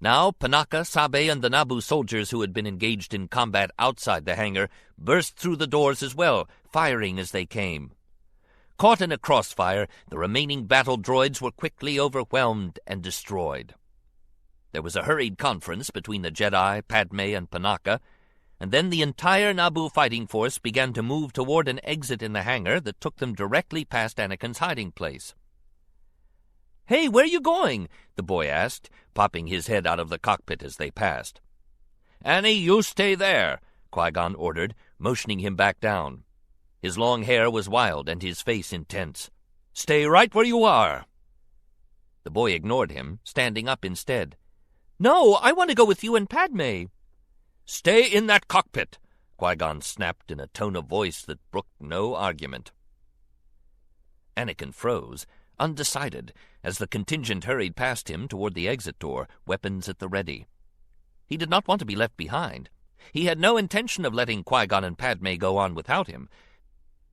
Now Panaka, Sabe, and the Naboo soldiers who had been engaged in combat outside the hangar burst through the doors as well, firing as they came. Caught in a crossfire, the remaining battle droids were quickly overwhelmed and destroyed. There was a hurried conference between the Jedi, Padme, and Panaka, and then the entire Naboo fighting force began to move toward an exit in the hangar that took them directly past Anakin's hiding place. "Hey, where are you going?" the boy asked, popping his head out of the cockpit as they passed. "Annie, you stay there," Qui-Gon ordered, motioning him back down. His long hair was wild and his face intense. "Stay right where you are." The boy ignored him, standing up instead. "No, I want to go with you and Padme." "Stay in that cockpit," Qui-Gon snapped in a tone of voice that brooked no argument. Anakin froze, undecided, as the contingent hurried past him toward the exit door, weapons at the ready. He did not want to be left behind. He had no intention of letting Qui-Gon and Padme go on without him,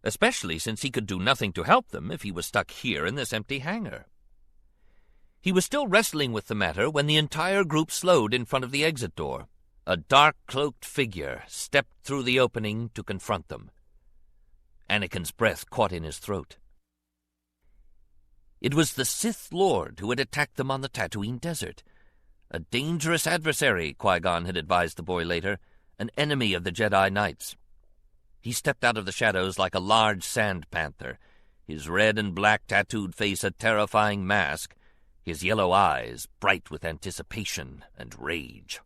especially since he could do nothing to help them if he was stuck here in this empty hangar. He was still wrestling with the matter when the entire group slowed in front of the exit door. A dark-cloaked figure stepped through the opening to confront them. Anakin's breath caught in his throat. It was the Sith Lord who had attacked them on the Tatooine desert. A dangerous adversary, Qui-Gon had advised the boy later, an enemy of the Jedi Knights. He stepped out of the shadows like a large sand panther, his red and black tattooed face a terrifying mask, his yellow eyes bright with anticipation and rage.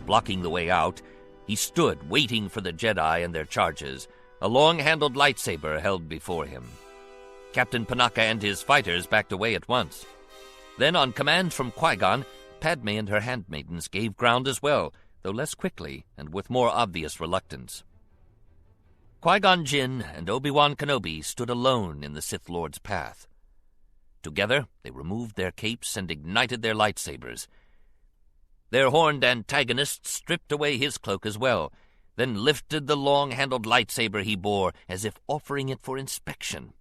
Blocking the way out, he stood waiting for the Jedi and their charges, a long-handled lightsaber held before him. Captain Panaka and his fighters backed away at once. Then, on command from Qui-Gon, Padme and her handmaidens gave ground as well, though less quickly and with more obvious reluctance. Qui-Gon Jinn and Obi-Wan Kenobi stood alone in the Sith Lord's path. Together, they removed their capes and ignited their lightsabers. Their horned antagonist stripped away his cloak as well, then lifted the long-handled lightsaber he bore as if offering it for inspection.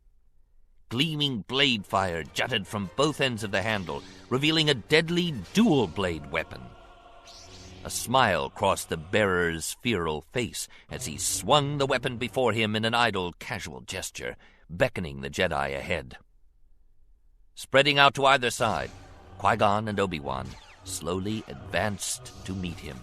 Gleaming blade fire jutted from both ends of the handle, revealing a deadly dual-blade weapon. A smile crossed the bearer's feral face as he swung the weapon before him in an idle, casual gesture, beckoning the Jedi ahead. Spreading out to either side, Qui-Gon and Obi-Wan slowly advanced to meet him.